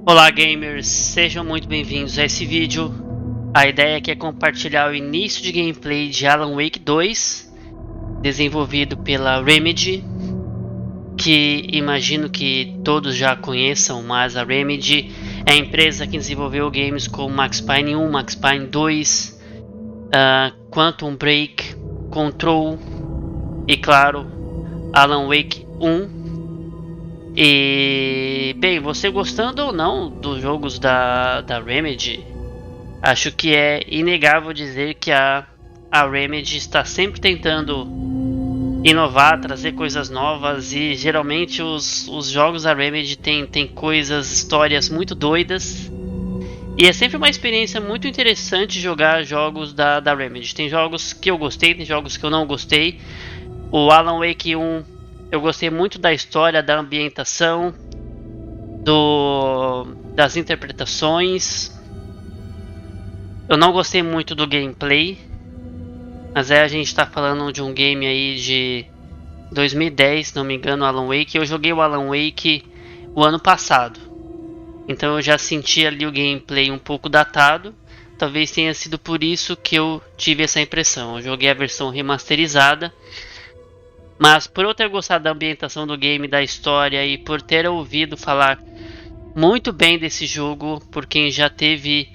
Olá gamers, sejam muito bem-vindos a esse vídeo. A ideia aqui é compartilhar o início de gameplay de Alan Wake 2, desenvolvido pela Remedy, que imagino que todos já conheçam, mas a Remedy é a empresa que desenvolveu games como Max Payne 1, Max Payne 2, Quantum Break, Control e, claro, Alan Wake 1. E, bem, você gostando ou não dos jogos da Remedy, acho que é inegável dizer que a Remedy está sempre tentando inovar, trazer coisas novas, e geralmente os jogos da Remedy tem coisas, histórias muito doidas, e é sempre uma experiência muito interessante jogar jogos da Remedy. Tem jogos que eu gostei, tem jogos que eu não gostei. O Alan Wake 1 eu gostei muito da história, da ambientação, das interpretações. Eu não gostei muito do gameplay, mas a gente está falando de um game aí de 2010, se não me engano, Alan Wake. Eu joguei o Alan Wake o ano passado, então eu já senti ali o gameplay um pouco datado. Talvez tenha sido por isso que eu tive essa impressão. Eu joguei a versão remasterizada, mas por eu ter gostado da ambientação do game, da história, e por ter ouvido falar muito bem desse jogo por quem já teve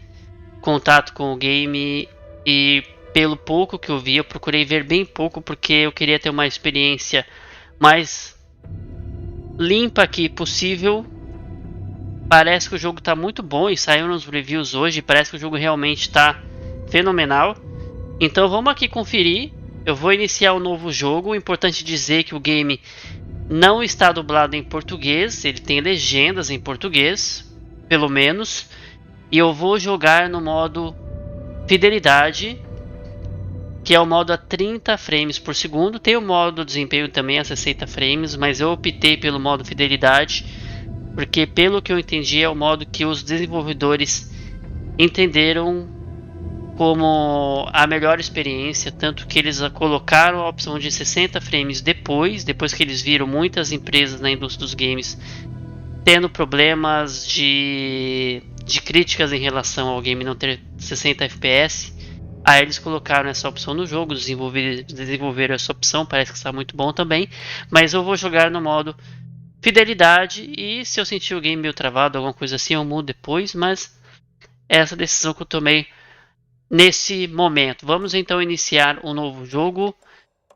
contato com o game, e pelo pouco que eu vi, eu procurei ver bem pouco porque eu queria ter uma experiência mais limpa que possível. Parece que o jogo está muito bom e saiu nos reviews hoje, parece que o jogo realmente está fenomenal. Então vamos aqui conferir. Eu vou iniciar um novo jogo. Importante dizer que o game não está dublado em português, ele tem legendas em português, pelo menos. E eu vou jogar no modo Fidelidade, que é o modo a 30 frames por segundo. Tem o modo desempenho também a 60 frames, mas eu optei pelo modo Fidelidade, porque pelo que eu entendi é o modo que os desenvolvedores entenderam como a melhor experiência, tanto que eles colocaram a opção de 60 frames depois que eles viram muitas empresas na indústria dos games tendo problemas de críticas em relação ao game não ter 60 FPS. Aí eles colocaram essa opção no jogo, desenvolveram essa opção, parece que está muito bom também, mas eu vou jogar no modo Fidelidade, e se eu sentir o game meio travado, alguma coisa assim, eu mudo depois, mas essa decisão que eu tomei nesse momento. Vamos então iniciar um novo jogo.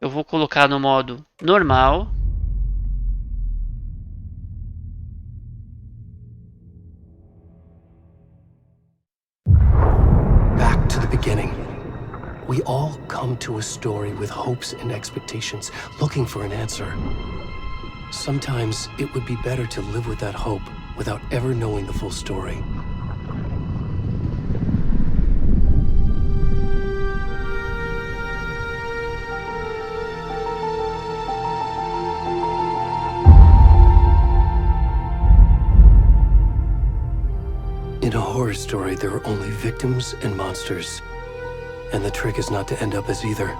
Eu vou colocar no modo normal. Back to the beginning. We all come to a story with hopes and expectations, looking for an answer. Sometimes it would be better to live with that hope without ever knowing the full story. In a horror story, there are only victims and monsters. And the trick is not to end up as either.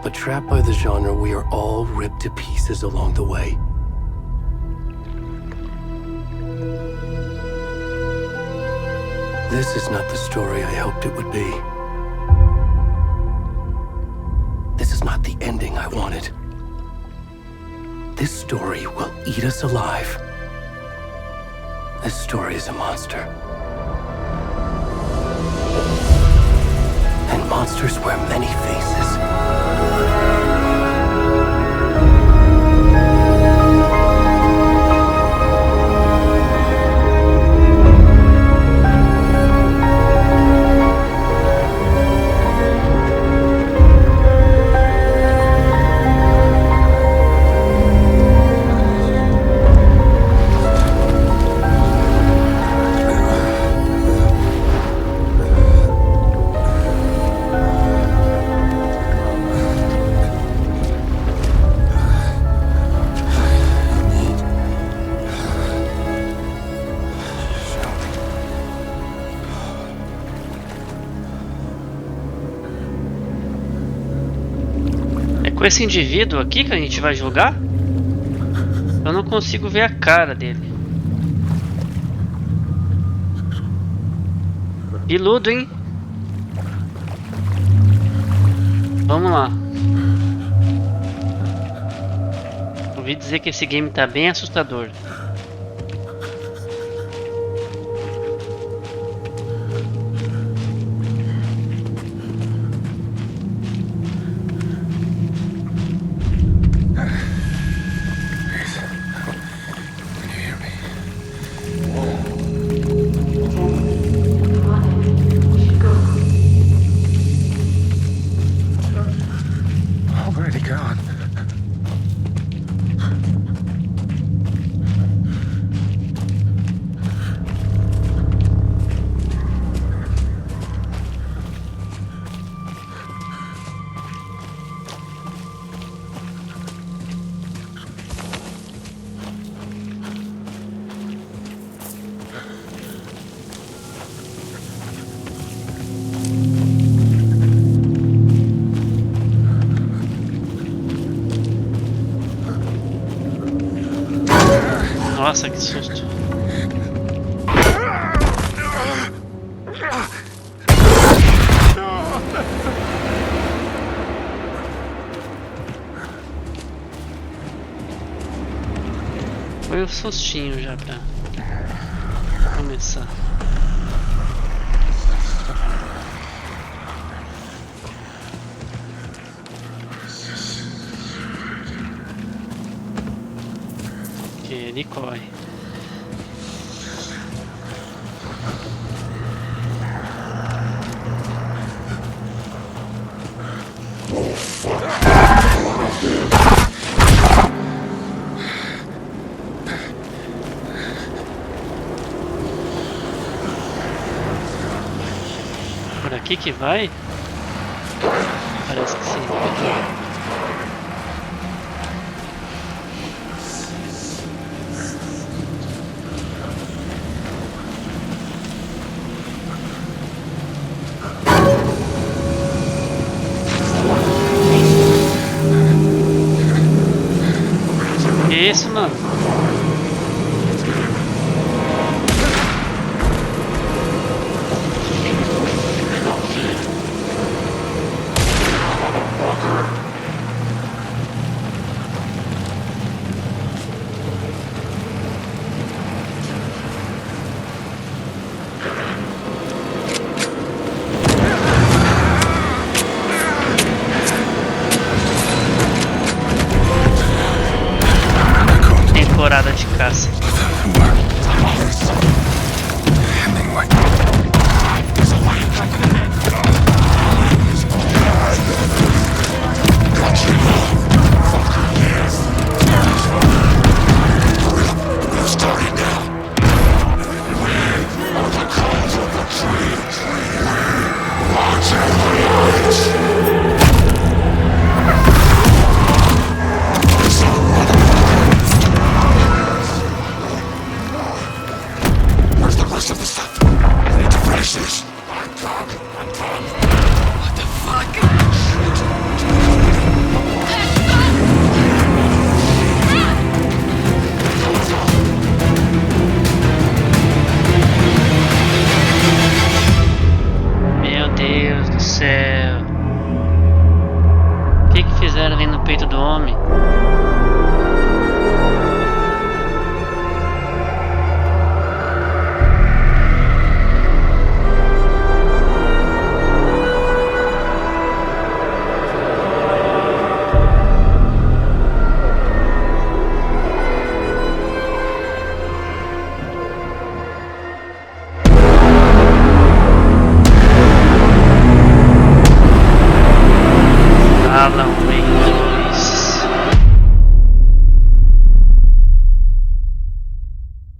But trapped by the genre, we are all ripped to pieces along the way. This is not the story I hoped it would be. This is not the ending I wanted. This story will eat us alive. This story is a monster. And monsters wear many faces. Com esse indivíduo aqui que a gente vai jogar, eu não consigo ver a cara dele. Piludo, hein? Vamos lá. Ouvi dizer que esse game tá bem assustador. Already gone. Nossa, que susto. Foi um sustinho já pra começar. Que ele corre. Por aqui que vai? Parece que sim. Que isso, mano? Temporada de caça. Meu Deus do céu. O que fizeram ali no peito do homem? Alan Wake 2.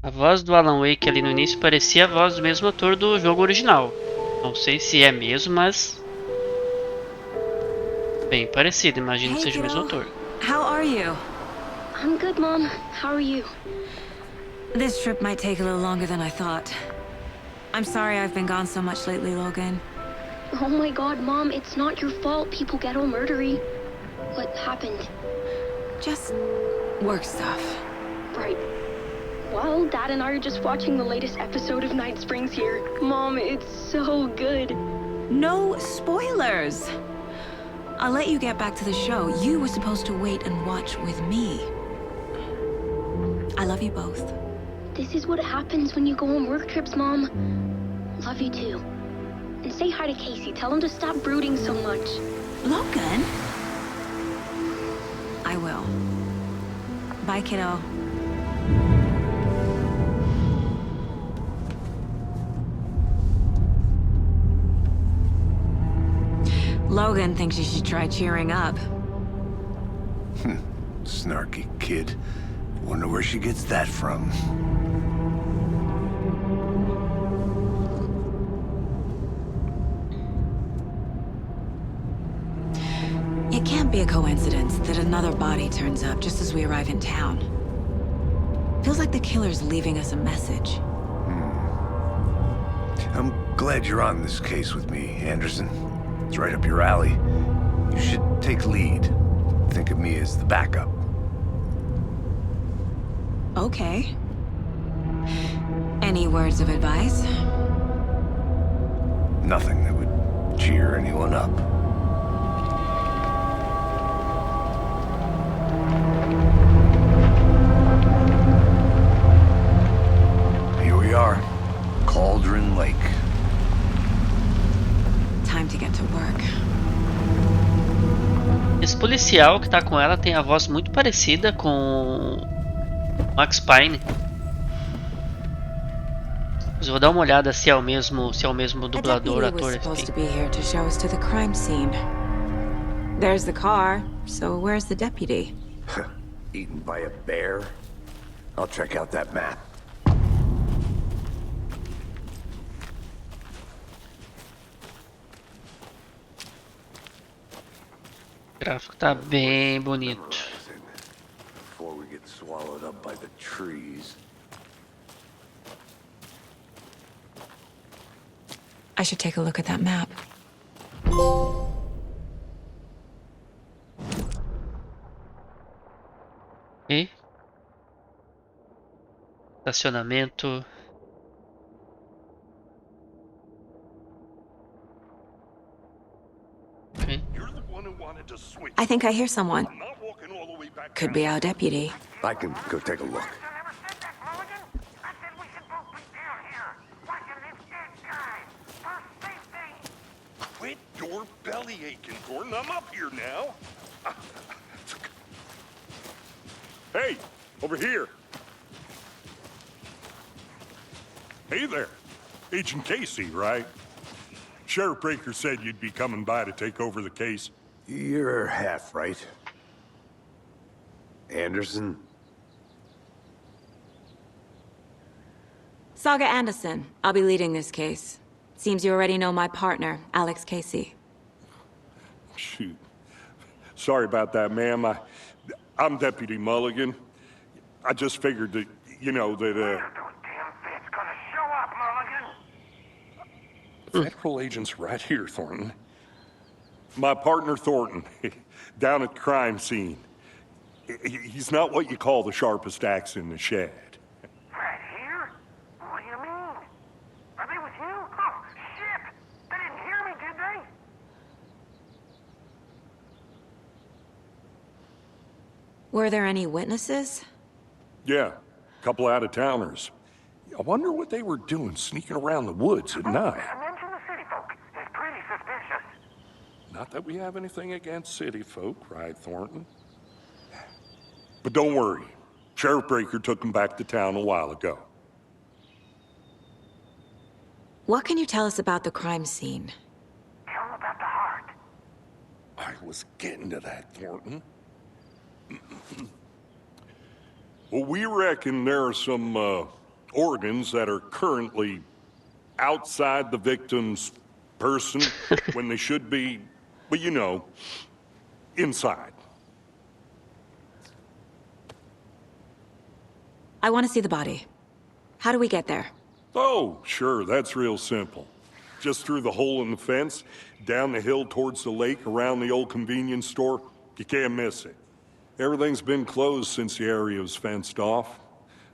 A voz do Alan Wake ali no início parecia a voz do mesmo ator do jogo original. Não sei se é mesmo, mas bem parecido, imagino que seja o mesmo ator. How are you? I'm good, Mom. How are you? This trip might take a little longer than I thought. I'm sorry I've been gone so much lately, Logan. Oh my god, Mom, it's not your fault people get all murdery. What happened? Just work stuff. Right. Well, Dad and I are just watching the latest episode of Night Springs here. Mom, it's so good. No spoilers! I'll let you get back to the show. You were supposed to wait and watch with me. I love you both. This is what happens when you go on work trips, Mom. Love you too. And say hi to Casey. Tell him to stop brooding so much. Logan? I will. Bye, kiddo. Logan thinks you should try cheering up. Snarky kid. Wonder where she gets that from. It can't be a coincidence that another body turns up just as we arrive in town. Feels like the killer's leaving us a message. I'm glad you're on this case with me, Anderson. It's right up your alley. You should take lead. Think of me as the backup. Okay. Any words of advice? Nothing that would cheer anyone up. Here we are. Cauldron Lake. Time to get to work. Esse policial que tá com ela tem a voz muito parecida com Max Payne. Mas eu vou dar uma olhada se é o mesmo dublador, ator. Supposed to be here to show us to the crime scene. There's the car, so where's the deputy? Eaten by a bear? I'll check out that map. O gráfico tá bem bonito. Before we get swallowed up by the trees. I should take a look at that map. Ok. Estacionamento. Ok. I think I hear someone. Could be our deputy. I can go take a look. Quit your belly aching, Gordon. I'm up here now. Hey, over here. Hey there. Agent Casey, right? Sheriff Breaker said you'd be coming by to take over the case. You're half right. Anderson? Saga Anderson. I'll be leading this case. Seems you already know my partner, Alex Casey. Shoot. Sorry about that, ma'am. I'm Deputy Mulligan. I just figured that, you know, that, Federal agents right here, Thornton. My partner, Thornton, down at the crime scene. He's not what you call the sharpest axe in the shed. Right here? What do you mean? Are they with you? Oh, shit! They didn't hear me, did they? Were there any witnesses? Yeah, a couple out-of-towners. I wonder what they were doing sneaking around the woods at night. Mention the city folk. It's pretty suspicious. Not that we have anything against city folk, right, Thornton? But don't worry. Sheriff Breaker took them back to town a while ago. What can you tell us about the crime scene? Tell them about the heart. I was getting to that, Thornton. Well, we reckon there are some, organs that are currently outside the victim's person when they should be, well, you know, inside. I want to see the body. How do we get there? Oh, sure, that's real simple. Just through the hole in the fence, down the hill towards the lake, around the old convenience store. You can't miss it. Everything's been closed since the area was fenced off.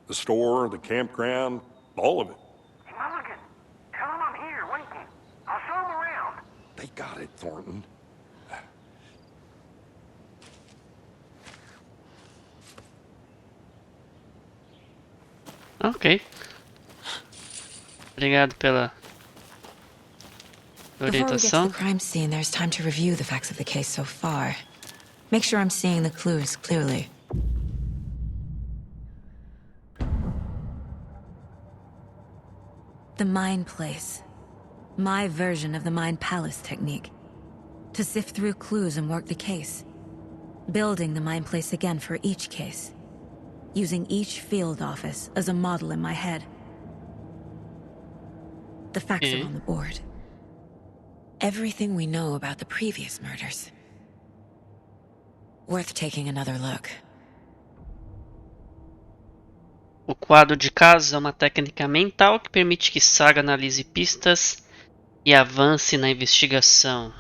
The store, the campground, all of it. Hey, Mulligan, tell him I'm here waiting. I'll show him around. They got it, Thornton. Ok. Obrigado pela Before we get to orientação. the crime scene, there's time to review the facts of the case so far. Make sure I'm seeing the clues clearly. The Mind Place. My version of the Mind Palace technique. To sift through clues and work the case. Building the Mind Place again for each case. Using each field office as a model in my head. The facts Okay. are on the board. Everything we know about the previous murders. Worth taking another look. O quadro de casos é uma técnica mental que permite que Saga analise pistas e avance na investigação.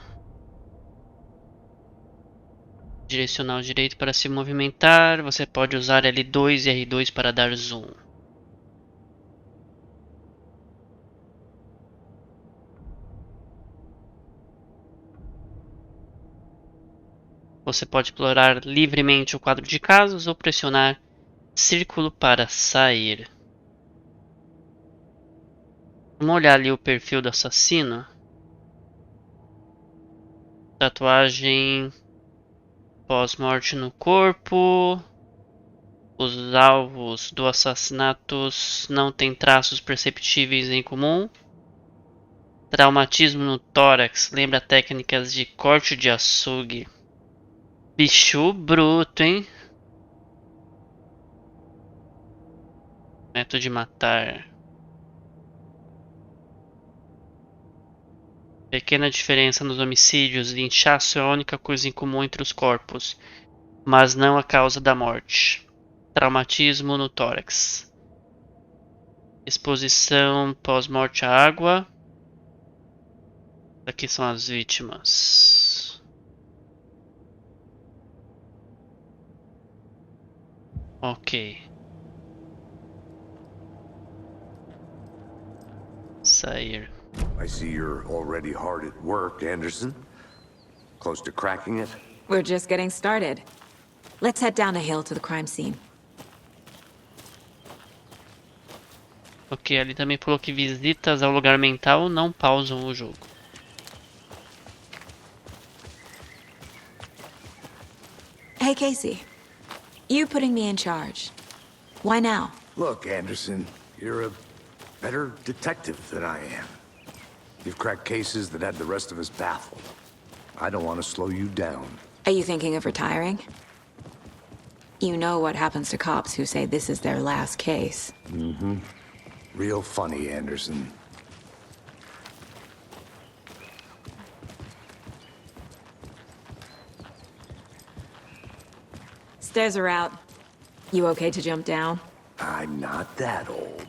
Direcional direito para se movimentar. Você pode usar L2 e R2 para dar zoom. Você pode explorar livremente o quadro de casos ou pressionar círculo para sair. Vamos olhar ali o perfil do assassino. Tatuagem pós-morte no corpo. Os alvos do assassinato não têm traços perceptíveis em comum. Traumatismo no tórax. Lembra técnicas de corte de açougue. Bicho bruto, hein? Método de matar. Pequena diferença nos homicídios. Inchaço é a única coisa em comum entre os corpos, mas não a causa da morte. Traumatismo no tórax. Exposição pós-morte à água. Aqui são as vítimas. Ok. Sair. I see you're already hard at work, Anderson. Close to cracking it? We're just getting started. Let's head down a hill to the crime scene. Ok, ali também falou que visitas ao lugar mental não pausam o jogo. Hey, Casey. You putting me in charge. Why now? Look, Anderson, you're a better detective than I am. You've cracked cases that had the rest of us baffled. I don't want to slow you down. Are you thinking of retiring? You know what happens to cops who say this is their last case. Mm-hmm. Real funny, Anderson. Stairs are out. You okay to jump down? I'm not that old.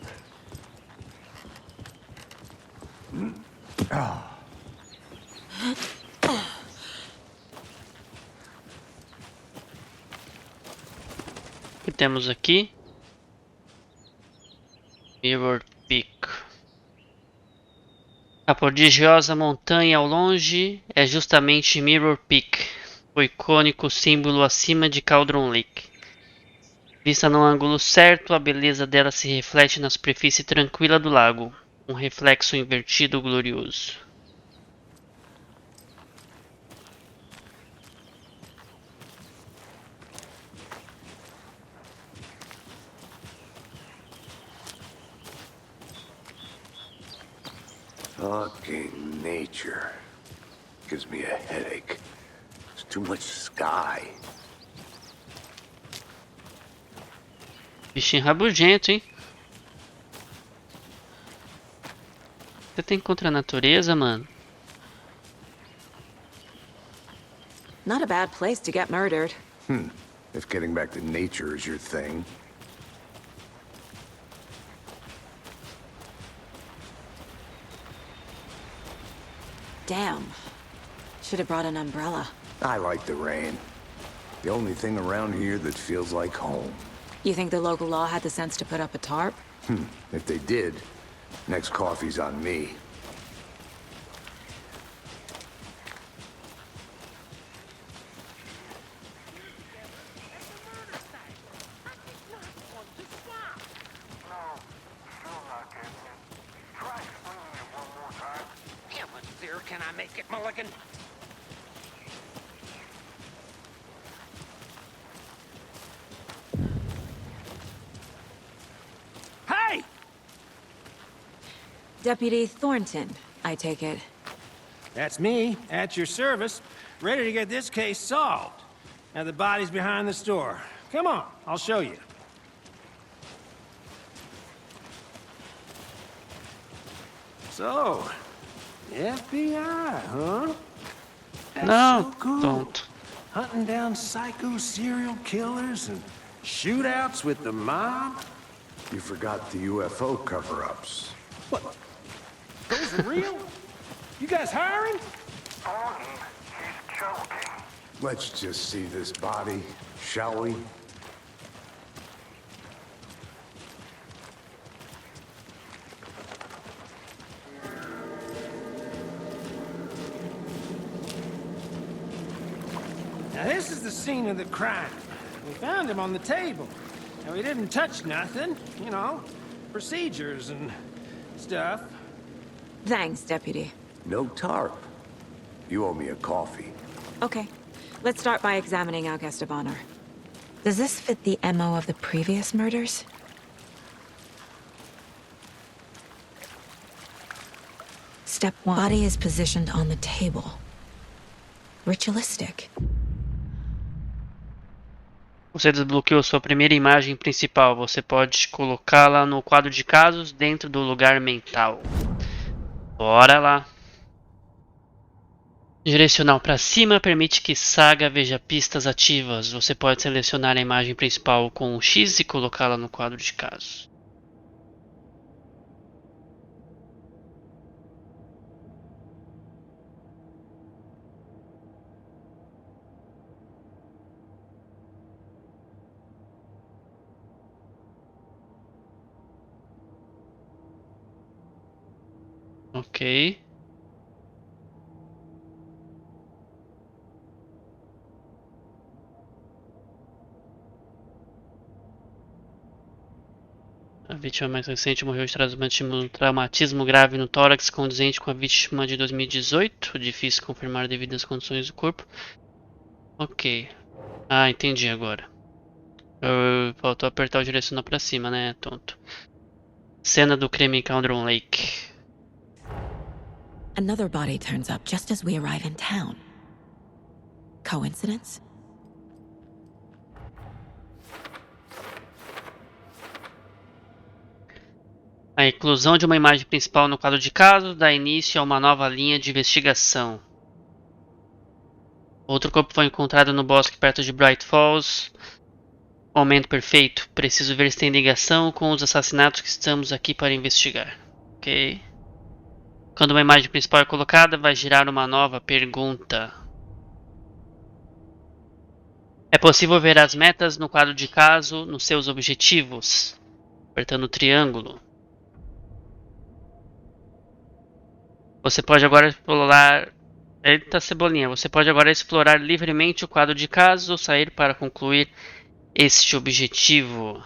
O que temos aqui? Mirror Peak. A prodigiosa montanha ao longe é justamente Mirror Peak, o icônico símbolo acima de Cauldron Lake. Vista no ângulo certo, a beleza dela se reflete na superfície tranquila do lago, um reflexo invertido glorioso. Fucking nature. Gives me a headache. There's too much sky. Bichinho rabugento, hein? Você tem contra a natureza, mano? Not a bad place to get murdered. If getting back to nature is your thing. Damn. Should have brought an umbrella. I like the rain. The only thing around here that feels like home. You think the local law had the sense to put up a tarp? If they did, next coffee's on me. Can I make it, Mulligan? Hey! Deputy Thornton, I take it. That's me, at your service, ready to get this case solved. Now the body's behind the store. Come on, I'll show you. So, FBI, huh? That's No, so cool. don't. Hunting down psycho serial killers and shootouts with the mob. You forgot the UFO cover-ups. What? Those are real? You guys hiring? Thornton, he's joking. Let's just see this body, shall we? Now this is the scene of the crime. We found him on the table. Now he didn't touch nothing, you know, procedures and stuff. Thanks, Deputy. No tarp. You owe me a coffee. Okay, let's start by examining our guest of honor. Does this fit the MO of the previous murders? Step 1. Body is positioned on the table. Ritualistic. Você desbloqueou sua primeira imagem principal. Você pode colocá-la no quadro de casos dentro do lugar mental. Bora lá. Direcional para cima permite que Saga veja pistas ativas. Você pode selecionar a imagem principal com um X e colocá-la no quadro de casos. Ok. A vítima mais recente morreu de traumatismo grave no tórax condizente com a vítima de 2018. Difícil confirmar devido às condições do corpo. Ok. Ah, entendi agora. Faltou apertar o direcional pra cima, né, tonto. Cena do crime em Cauldron Lake. Another body turns up just as we arrive in town. Coincidence? A inclusão de uma imagem principal no quadro de casos dá início a uma nova linha de investigação. Outro corpo foi encontrado no bosque perto de Bright Falls. Momento perfeito. Preciso ver se tem ligação com os assassinatos que estamos aqui para investigar. Ok. Quando uma imagem principal é colocada, vai girar uma nova pergunta. É possível ver as metas no quadro de caso nos seus objetivos, apertando o triângulo. Você pode agora explorar... Eita cebolinha, você pode agora explorar livremente o quadro de caso ou sair para concluir este objetivo.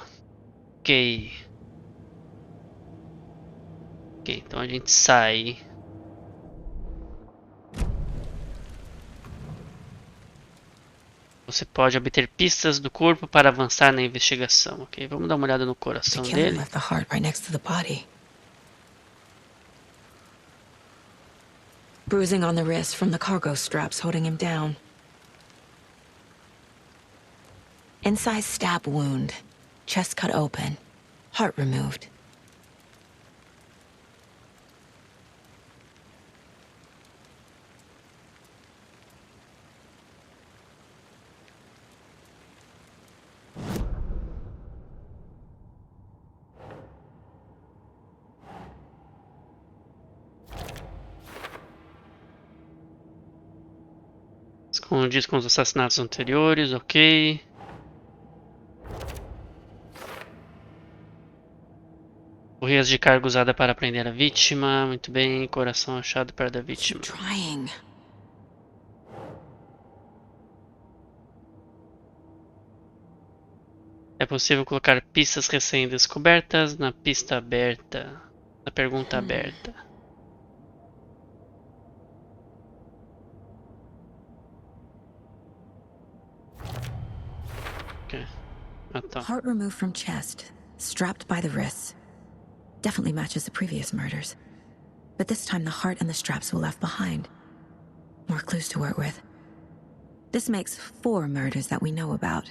Ok. Ok, então a gente sai. Você pode obter pistas do corpo para avançar na investigação. Ok, vamos dar uma olhada no coração The killer dele. left the heart right next to the body. Bruising on the wrist from the cargo straps holding him down. Incised stab wound. Chest cut open. Heart removed. Condiz com os assassinatos anteriores, ok. Correias de carga usada para prender a vítima. Muito bem. Coração achado perto da vítima. Keep trying. É possível colocar pistas recém-descobertas na pista aberta. Na pergunta aberta. Ok. Ah, tá. Heart removed from chest, strapped by the wrists. Definitely matches the previous murders. But this time the heart and the straps were left behind. More clues to work with. This makes 4 murders that we know about.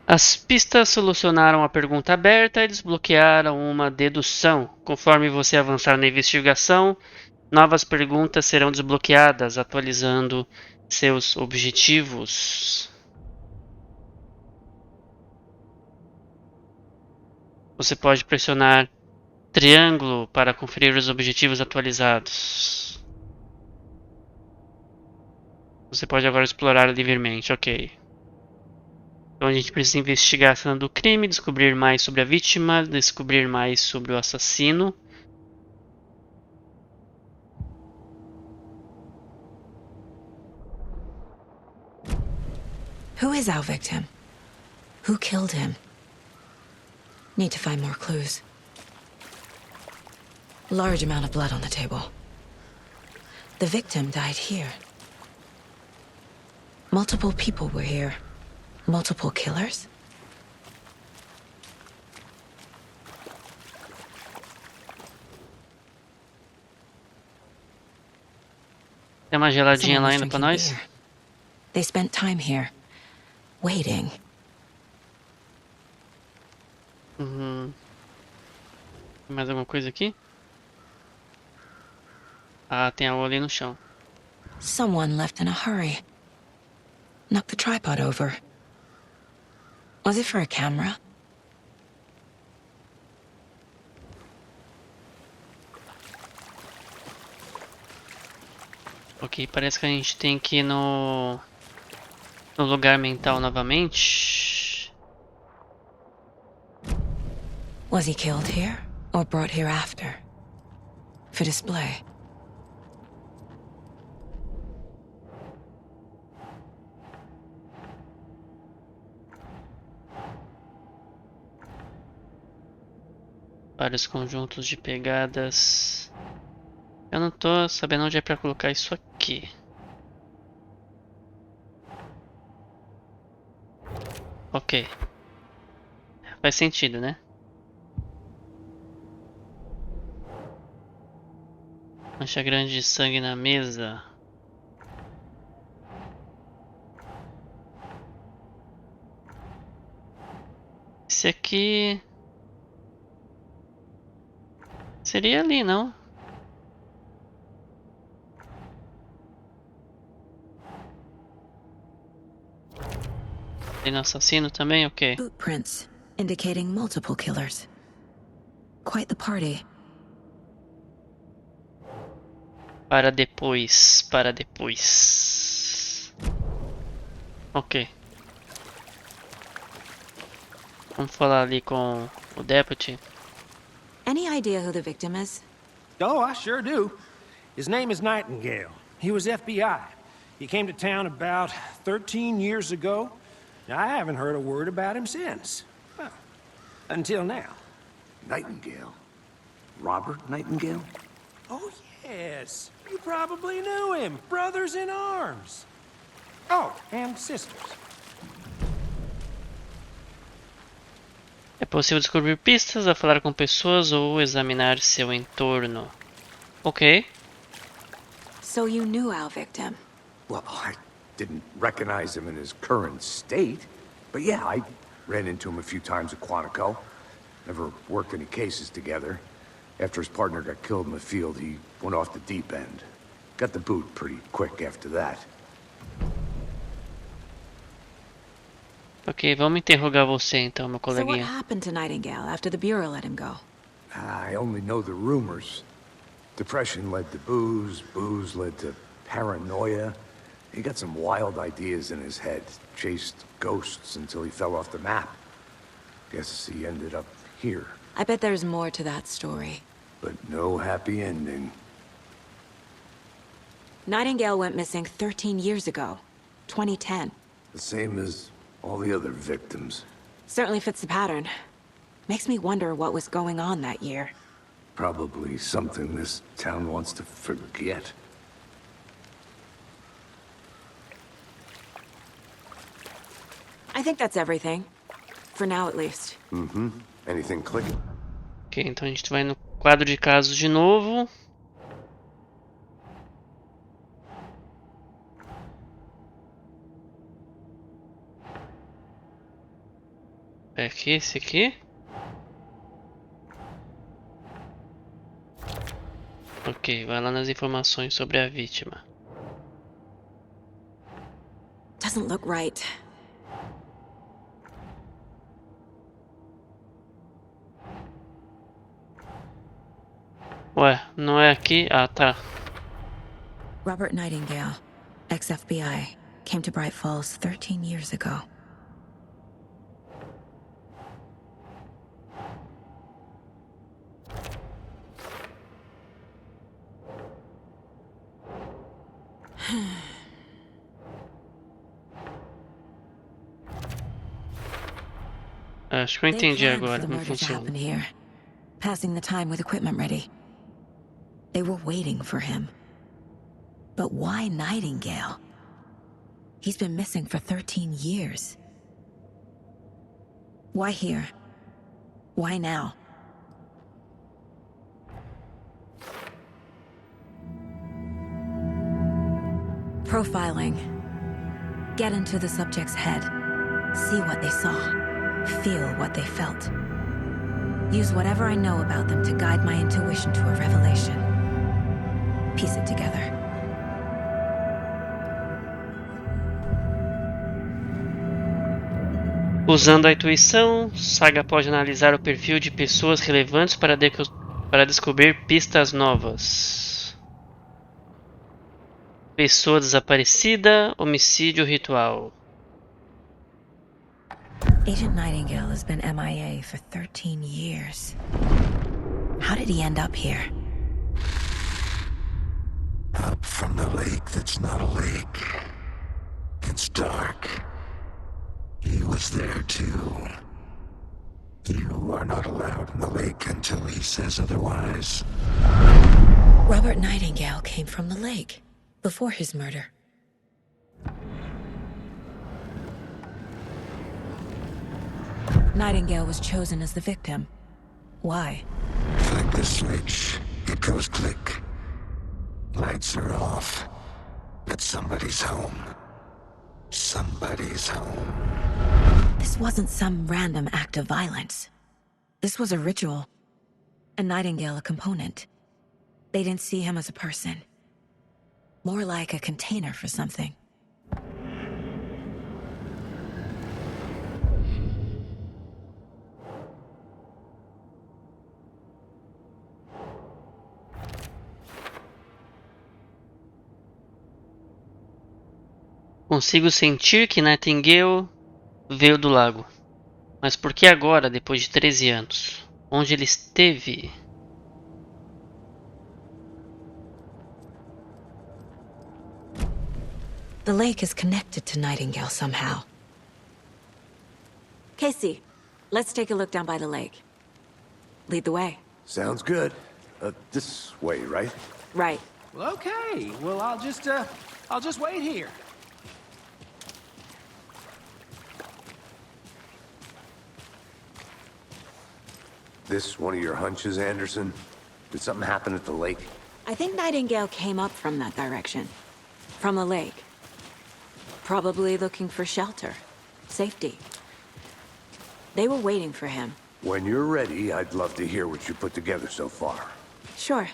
As pistas solucionaram a pergunta aberta e desbloquearam uma dedução. Conforme você avançar na investigação, novas perguntas serão desbloqueadas, atualizando seus objetivos. Você pode pressionar triângulo para conferir os objetivos atualizados. Você pode agora explorar livremente, ok. Então a gente precisa investigar a cena do crime, descobrir mais sobre a vítima, descobrir mais sobre o assassino. Who is our victim? Who killed him? Need to find more clues. Large amount of blood on the table. The victim died here. Multiple people were here. Multiple killers? Tem uma geladinha Someone lá was ainda pra drinking nós? beer. They spent time here, waiting. Tem mais alguma coisa aqui? Ah, tem algo ali no chão. Someone left in a hurry. Knocked the tripod over. Was it for a camera? Ok, parece que a gente tem que ir no lugar mental novamente. Was he killed here or brought here after? For display? Vários conjuntos de pegadas. Eu não tô sabendo onde é pra colocar isso aqui. Ok. Faz sentido, né? Mancha grande de sangue na mesa. Esse aqui... seria ali, não? Tem no assassino também? Ok. Boot prints, indicating multiple killers. Quite the party. Para depois, para depois. Ok. Vamos falar ali com o deputy. Any idea who the victim is? Oh, I sure do. His name is Nightingale. He was FBI. He came to town about 13 years ago. I haven't heard a word about him since. Well, until now. Nightingale? Robert Nightingale? Oh, yes. You probably knew him. Brothers in arms. Oh, and sisters. É possível descobrir pistas, a falar com pessoas ou examinar seu entorno. Ok. So you knew our victim? Well, I didn't recognize him in his current state. But yeah, I ran into him a few times at Quantico. Never worked any cases together. After his partner got killed in the field, he went off the deep end. Got the boot pretty quick after that. Ok, vamos interrogar você então, meu So what coleguinha. happened to Nightingale after the Bureau let him go? I only know the rumors. Depression led to booze, booze led to paranoia. He got some wild ideas in his head, chased ghosts until he fell off the map. Guess he ended up here, I bet there's more to that story. but no happy ending. Nightingale went missing 13 years ago. 2010. The same as all the other victims. Certainly fits the pattern. Makes me wonder what was going on that year. Probably something this town wants to forget. I think that's everything. For now, at least. Mm-hmm. Anything clicking? Ok, então a gente vai no quadro de casos de novo. É aqui, esse aqui. Ok, vai lá nas informações sobre a vítima. Doesn't look right. Ué, não é aqui? Ah, tá. Robert Nightingale, ex-FBI, came to Bright Falls 13 years ago. Acho que eu entendi They planned agora for the como murder to funciona. happen here, passing the time with equipment ready. They were waiting for him. But why Nightingale? He's been missing for 13 years. Why here? Why now? Profiling. Get into the subject's head. See what they saw. Feel what they felt. Use whatever I know about them to guide my intuition to a revelation. Piece it together. Usando a intuição, Saga pode analisar o perfil de pessoas relevantes para descobrir pistas novas. Pessoa desaparecida, homicídio ritual. Agent Nightingale has been MIA for 13 years. How did he end up here? Up from the lake that's not a lake. It's dark. He was there too. You are not allowed in the lake until he says otherwise. Robert Nightingale came from the lake before his murder. Nightingale was chosen as the victim. Why? Flick the switch. It goes click. Lights are off. But somebody's home. Somebody's home. This wasn't some random act of violence. This was a ritual. And Nightingale a component. They didn't see him as a person. More like a container for something. Consigo sentir que Nightingale veio do lago. Mas por que agora, depois de 13 anos? Onde ele esteve? The lake is connected to Nightingale somehow. Casey, let's take a look down by the lake. Lead the way. Sounds good. This way, right? Right. Well, okay. Well, I'll just wait here. This one of your hunches, Anderson? Did something happen at the lake? I think Nightingale came up from that direction. From the lake. Probably looking for shelter. Safety. They were waiting for him. When you're ready, I'd love to hear what you put together so far. Sure.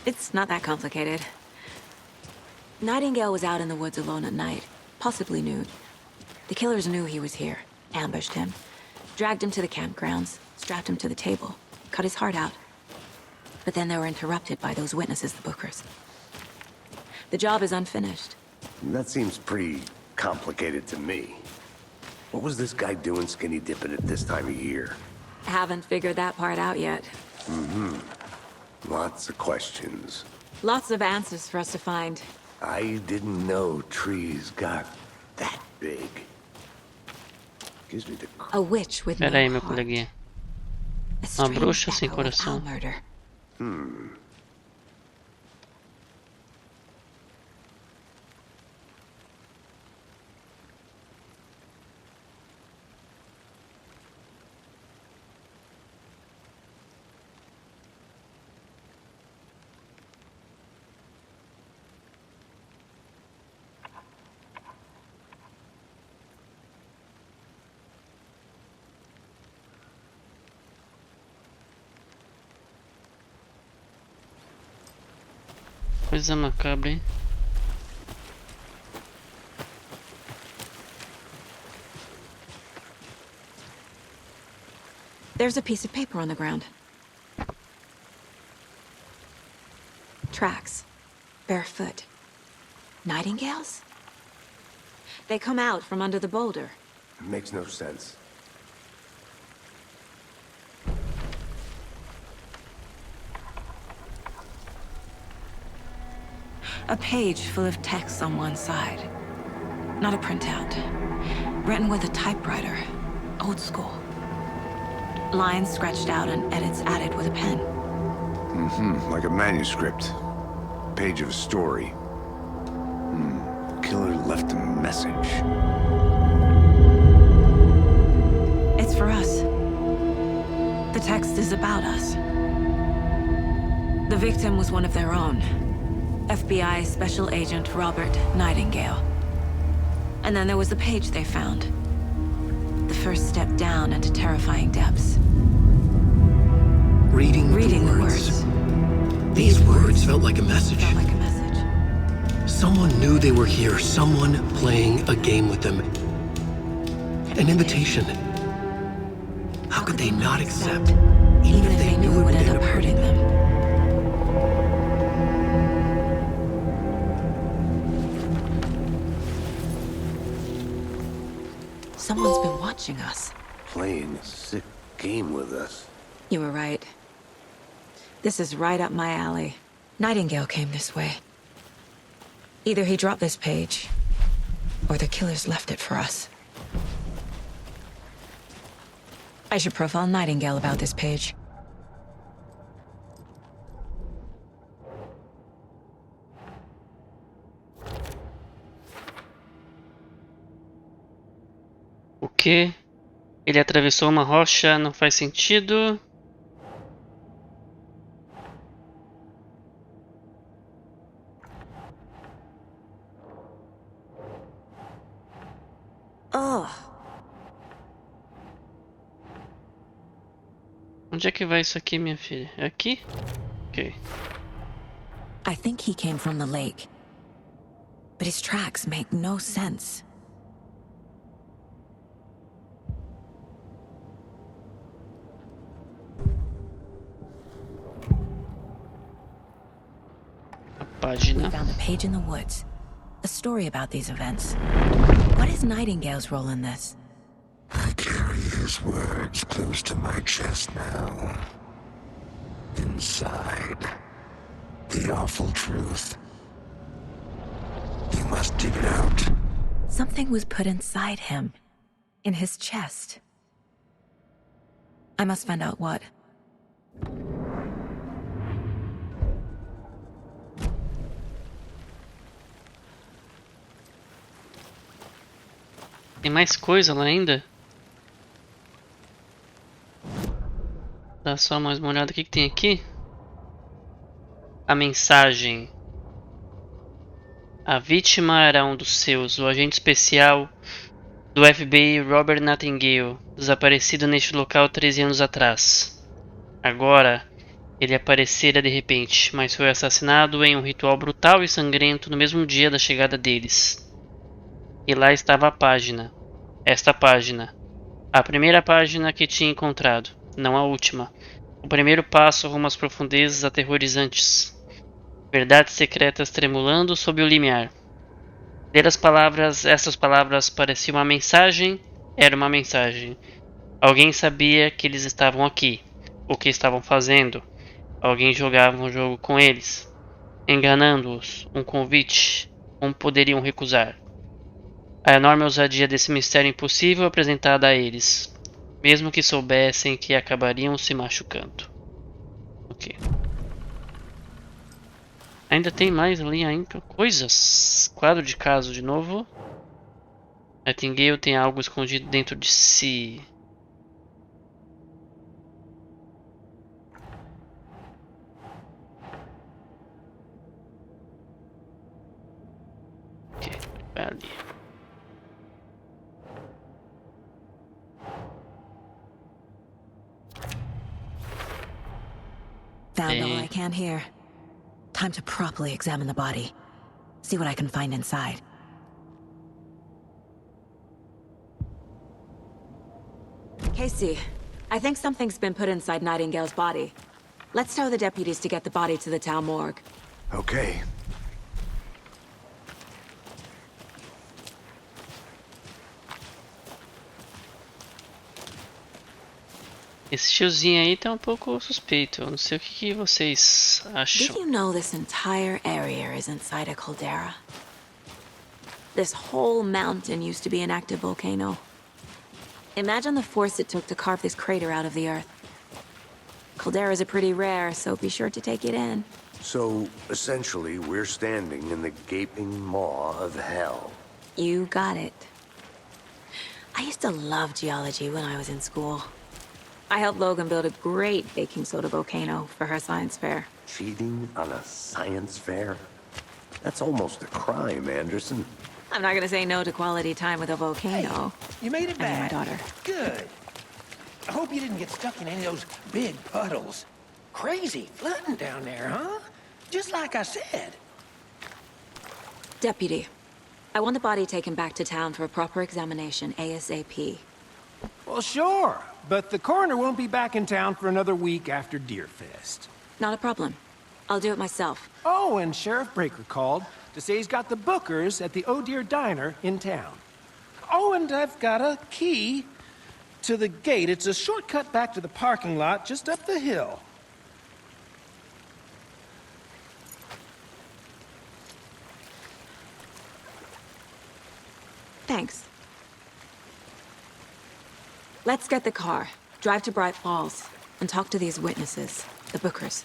It's not that complicated. Nightingale was out in the woods alone at night, possibly nude. The killers knew he was here, ambushed him, dragged him to the campgrounds, strapped him to the table, cut his heart out. But then they were interrupted by those witnesses, the Bookers. The job is unfinished. That seems pretty complicated to me. What was this guy doing skinny dipping at this time of year? Haven't figured that part out yet. Lots of questions. Lots of answers for us to find. I didn't know trees got that big. Gives me the... A witch with no Pera aí, meu heart. coleguinha. A Uma strange bruxa sem echo of coração. owl murder. Coisa macabra, hein? There's a piece of paper on the ground. Tracks. Barefoot. Nightingales? They come out from under the boulder. Makes no sense. A page full of text on one side. Not a printout. Written with a typewriter. Old school. Lines scratched out and edits added with a pen. Like a manuscript. Page of a story. Killer left a message. It's for us. The text is about us. The victim was one of their own. FBI Special Agent Robert Nightingale. And then there was the page they found. The first step down into terrifying depths. Reading Reading the the words. words. These words felt like a message. Felt like a message. Someone knew they were here. Someone playing a game with them. An invitation. How could they not accept? Even if they knew it would end up hurting them. Someone's been watching us. Playing a sick game with us. You were right. This is right up my alley. Nightingale came this way. Either he dropped this page, or the killers left it for us. I should profile Nightingale about this page. O que? Ele atravessou uma rocha, não faz sentido. Oh, Onde é que vai isso aqui, minha filha? É aqui? Ok. I think he came from the lake. But his tracks make no sense. A We página. found a page in the woods. A story about these events. What is Nightingale's role in this? I carry his words close to my chest now. Inside, the awful truth. You must dig it out. Something was put inside him. In his chest. I must find out what. Tem mais coisa lá ainda? Dá só mais uma olhada. O que tem aqui? A mensagem. A vítima era um dos seus, o agente especial do FBI Robert Nightingale, desaparecido neste local 13 anos atrás. Agora, ele aparecera de repente, mas foi assassinado em um ritual brutal e sangrento no mesmo dia da chegada deles. E lá estava a página. Esta página. A primeira página que tinha encontrado, não a última. O primeiro passo rumo às profundezas aterrorizantes. Verdades secretas tremulando sob o limiar. Ler as palavras, essas palavras pareciam uma mensagem. era uma mensagem. Alguém sabia que eles estavam aqui. O que estavam fazendo? Alguém jogava um jogo com eles, enganando-os. Um convite. Como poderiam recusar? A enorme ousadia desse mistério impossível apresentada a eles, mesmo que soubessem que acabariam se machucando. Ok. Ainda tem mais ali ainda coisas. Quadro de caso de novo. Nightingale tem algo escondido dentro de si. Ok, vai ali. Found all I can here. Time to properly examine the body. See what I can find inside. Casey, I think something's been put inside Nightingale's body. Let's tell the deputies to get the body to the town morgue. Okay. Esse tiozinho aí tá um pouco suspeito. Eu não sei o que vocês Did acham. you know this entire area is inside a caldera? This whole mountain used to be an active volcano. Imagine the force it took to carve this crater out of the earth. Calderas are pretty rare, so be sure to take it in. So, essentially, we're standing in the gaping maw of hell. You got it. I used to love geology when I was in school. I helped Logan build a great baking soda volcano for her science fair. Cheating on a science fair? That's almost a crime, Anderson. I'm not gonna say no to quality time with a volcano. Hey, you made it I mean, my back. daughter. Good. I hope you didn't get stuck in any of those big puddles. Crazy flooding down there, huh? Just like I said. Deputy, I want the body taken back to town for a proper examination, ASAP. Well, sure. But the coroner won't be back in town for another week after Deerfest. Not a problem. I'll do it myself. Oh, and Sheriff Breaker called to say he's got the bookers at the Oh Dear Diner in town. Oh, and I've got a key to the gate. It's a shortcut back to the parking lot just up the hill. Thanks. Let's get the car, drive to Bright Falls, and talk to these witnesses, the bookers.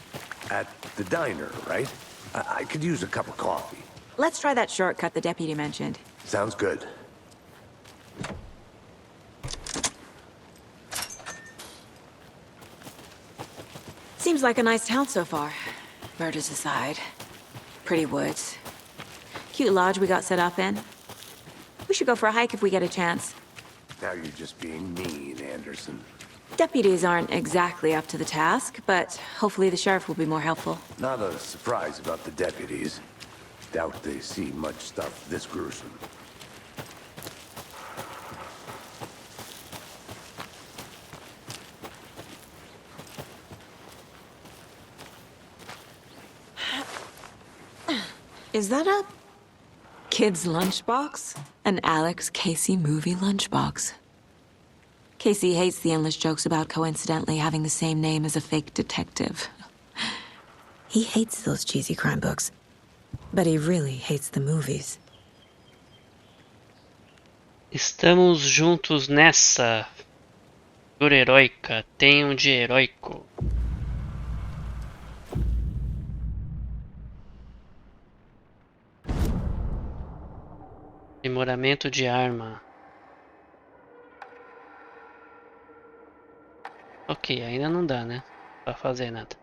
At the diner, right? I could use a cup of coffee. Let's try that shortcut the deputy mentioned. Sounds good. Seems like a nice town so far. Murders aside. Pretty woods. Cute lodge we got set up in. We should go for a hike if we get a chance. Now you're just being mean, Anderson. Deputies aren't exactly up to the task, but hopefully the sheriff will be more helpful. Not a surprise about the deputies. Doubt they see much stuff this gruesome. Is that a kid's lunchbox? An Alex Casey movie lunchbox. Casey hates the endless jokes about coincidentally having the same name as a fake detective. He hates those cheesy crime books, but he really hates the movies. Estamos juntos nessa. Figura heróica, tenham de heróico. Aprimoramento de arma. Ok, ainda não dá, né? Pra fazer nada.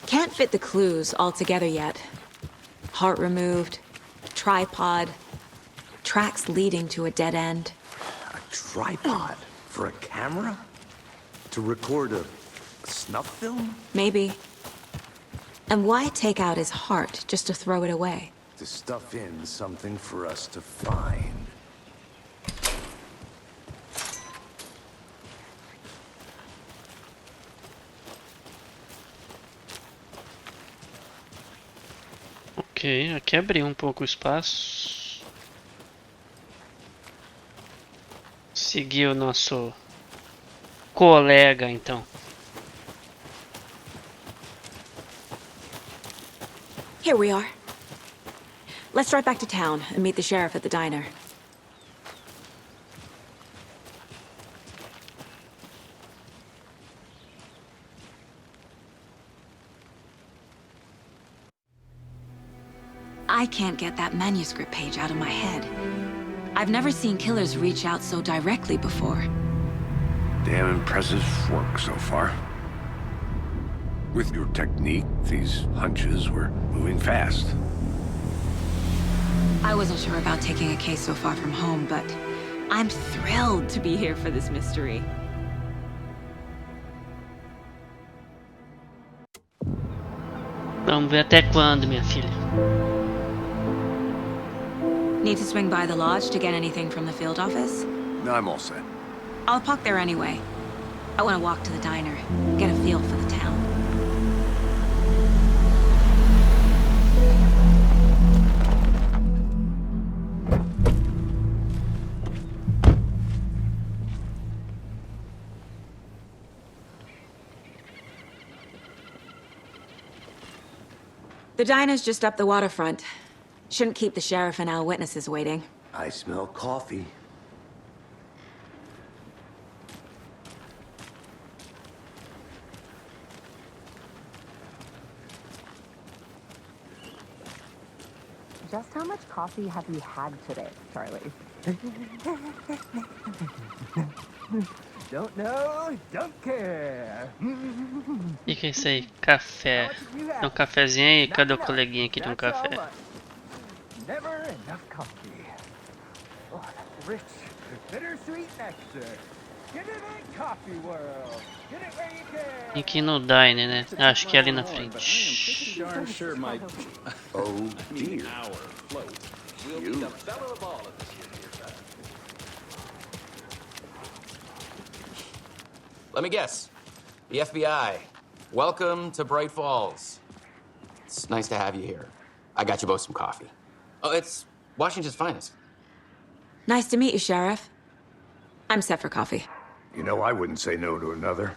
Can't fit the clues all together yet. Heart removed, tripod, tracks leading to a dead end. A tripod? For a camera? To record a snuff film? Maybe. And why take out his heart just to throw it away? To stuff in something for us to find. Ok, aqui abriu um pouco o espaço. Seguir o nosso colega, então. Here we are. Let's drive back to town and meet the sheriff at the diner. I can't get that manuscript page out of my head. I've never seen killers reach out so directly before. Damn impressive work so far. With your technique, these hunches were moving fast. I wasn't sure about taking a case so far from home, but I'm thrilled to be here for this mystery. Vamos ver até quando, minha filha. Need to swing by the lodge to get anything from the field office? No, I'm all set. I'll park there anyway. I want to walk to the diner, get a feel for the town. The diner's just up the waterfront. Shouldn't keep the sheriff and our witnesses waiting. I smell coffee. Just how much coffee have you had today, Charlie? Don't know, don't care. O que é isso aí? Café. Tem um cafezinho aí? Cadê o coleguinha aqui de um café? Never enough coffee. Oh, that's rich, bittersweet nectar. Get it in coffee world. Get it where you can. Tem que ir no diner, né? Acho que é ali na frente. Darn sure my Oh dear. hour float will be the belle of all of this year. Let me guess. The FBI. Welcome to Bright Falls. It's nice to have you here. I got you both some coffee. Oh, it's Washington's finest. Nice to meet you, Sheriff. I'm set for coffee. You know, I wouldn't say no to another.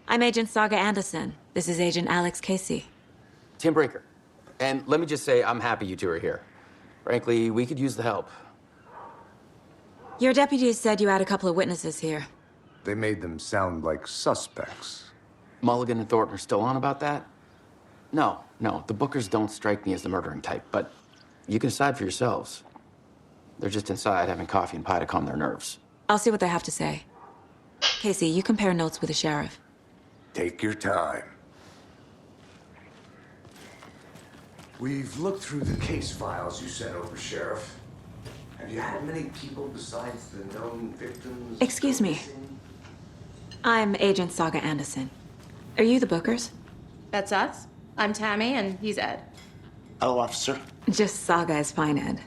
I'm Agent Saga Anderson. This is Agent Alex Casey. Tim Brinker. And let me just say, I'm happy you two are here. Frankly, we could use the help. Your deputies said you had a couple of witnesses here. They made them sound like suspects. Mulligan and Thornton are still on about that? No, the Bookers don't strike me as the murdering type, but you can decide for yourselves. They're just inside having coffee and pie to calm their nerves. I'll see what they have to say. Casey, you compare notes with the sheriff. Take your time. We've looked through the case files you sent over, Sheriff. Have you had many people besides the known victims? Excuse me. I'm Agent Saga Anderson. Are you the Bookers? That's us. I'm Tammy, and he's Ed. Hello, officer. Just Saga is fine, Ed.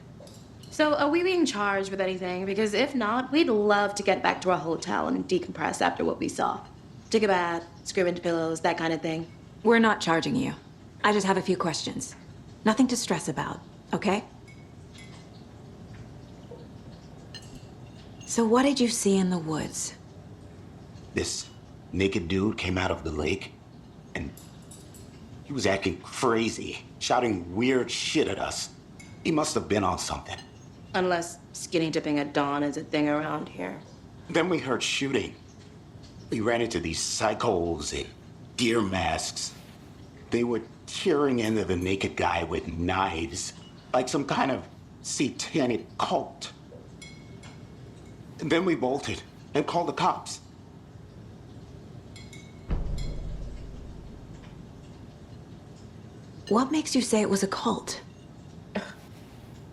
So, are we being charged with anything? Because if not, we'd love to get back to our hotel and decompress after what we saw. Take a bath, scream into pillows, that kind of thing. We're not charging you. I just have a few questions. Nothing to stress about, okay? So what did you see in the woods? This naked dude came out of the lake, and he was acting crazy, shouting weird shit at us. He must have been on something. Unless skinny dipping at dawn is a thing around here. Then we heard shooting. We ran into these psychos in deer masks. They were tearing into the naked guy with knives, like some kind of satanic cult. And then we bolted and called the cops. What makes you say it was a cult?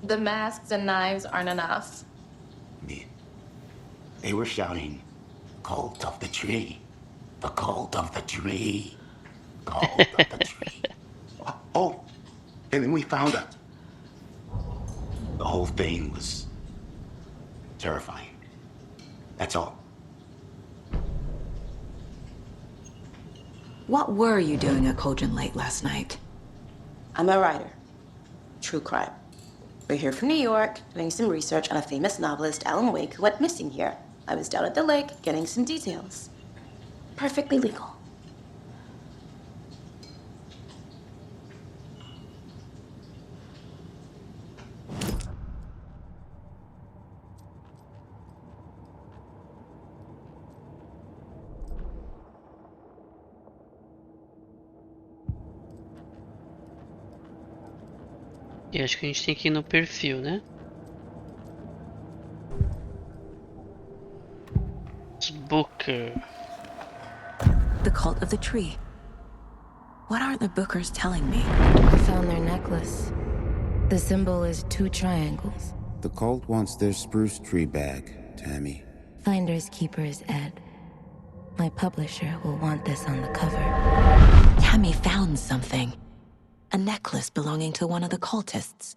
The masks and knives aren't enough. They were shouting, "Cult of the tree, the cult of the tree, cult of the tree." And then we found her. The whole thing was terrifying. That's all. What were you doing at Cauldron Lake last night? I'm a writer. True crime. We're here from New York, doing some research on a famous novelist, Alan Wake, who went missing here. I was down at the lake, getting some details. Perfectly legal. E acho que a gente tem que ir no perfil, né? Booker. The cult of the tree. What are the Bookers telling me? I found their necklace. The symbol is 2 triangles. The cult wants their spruce tree back, Tammy. Finders keepers, Ed. My publisher will want this on the cover. Tammy found something. A necklace belonging to one of the cultists.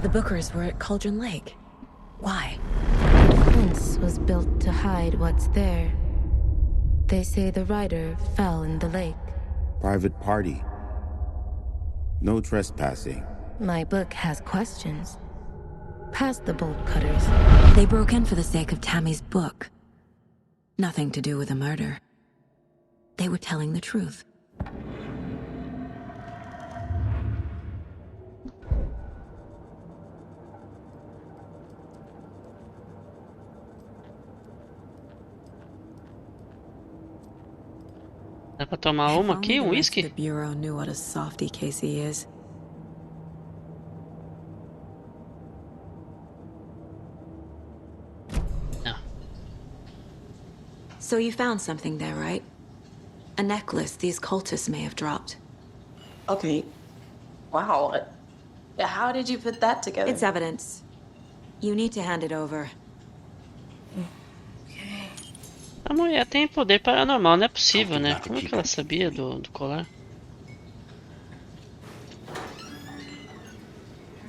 The Bookers were at Cauldron Lake. Why? The fence was built to hide what's there. They say the rider fell in the lake. Private party. No trespassing. My book has questions. Past the bolt cutters. They broke in for the sake of Tammy's book. Nothing to do with a murder. They were telling the truth. Dá pra tomar uma aqui, um whisky? The bureau knew what a softy Casey is. No. So you found something there, right? A necklace these cultists may have dropped. Okay. Wow. How did you put that together? It's evidence. You need to hand it over. A mulher tem poder paranormal, não é possível, né? Como é que ela sabia do colar?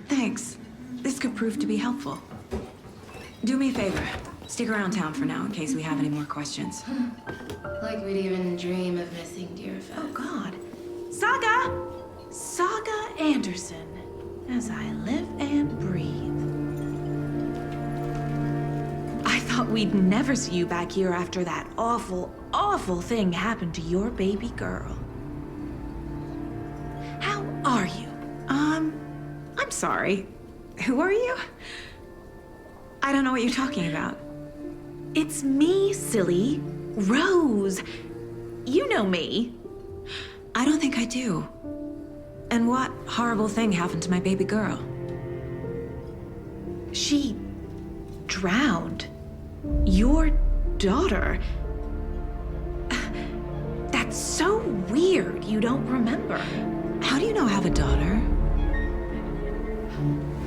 Thanks. This could prove to be helpful. Do me a favor. Stick around town for now in case we have any more questions. Like we'd even dream of missing Deerfest. Oh, God. Saga! Saga Anderson. As I live and breathe. I thought we'd never see you back here after that awful, awful thing happened to your baby girl. How are you? I'm sorry. Who are you? I don't know what you're talking about. It's me, silly. Rose. You know me. I don't think I do. And what horrible thing happened to my baby girl? She drowned. Your daughter. That's so weird you don't remember. How do you know I have a daughter?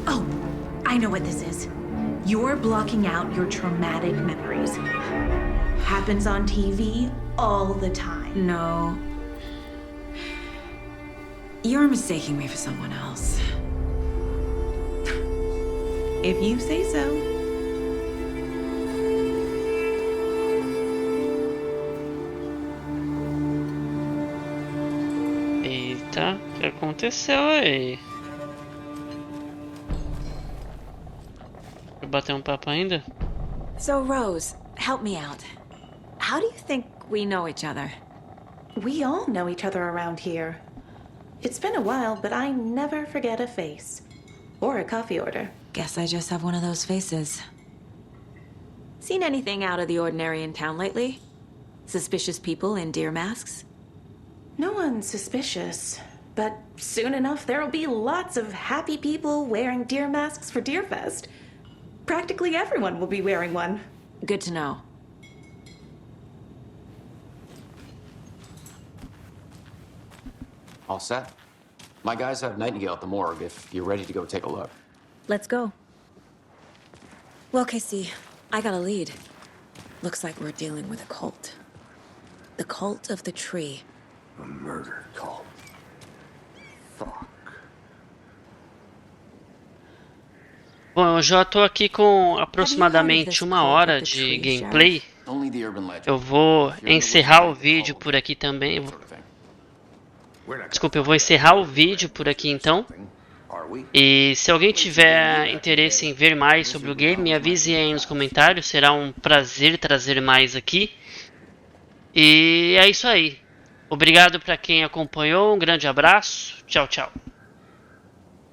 Oh, I know what this is. You're blocking out your traumatic memories. Happens on TV all the time. No. You're mistaking me for someone else. If you say so. Eita, o que aconteceu aí? Vai bater um papo ainda? So, Rose, help me out. How do you think we know each other? We all know each other around here. It's been a while, but I never forget a face. Or a coffee order. Guess I just have one of those faces. Seen anything out of the ordinary in town lately? Suspicious people in deer masks? No one's suspicious. But soon enough, there'll be lots of happy people wearing deer masks for Deerfest. Practically everyone will be wearing one. Good to know. All set? My guys have Nightingale at the morgue if you're ready to go take a look. Let's go. Well, Casey, I got a lead. Looks like we're dealing with a cult. The cult of the tree. A murder cult. Fuck. Bom, eu já tô aqui com aproximadamente 1 hora de gameplay. Eu vou encerrar o vídeo por aqui também. Desculpa, eu vou encerrar o vídeo por aqui então. E se alguém tiver interesse em ver mais sobre o game, me avise aí nos comentários. Será um prazer trazer mais aqui. E é isso aí. Obrigado para quem acompanhou. Um grande abraço. Tchau, tchau.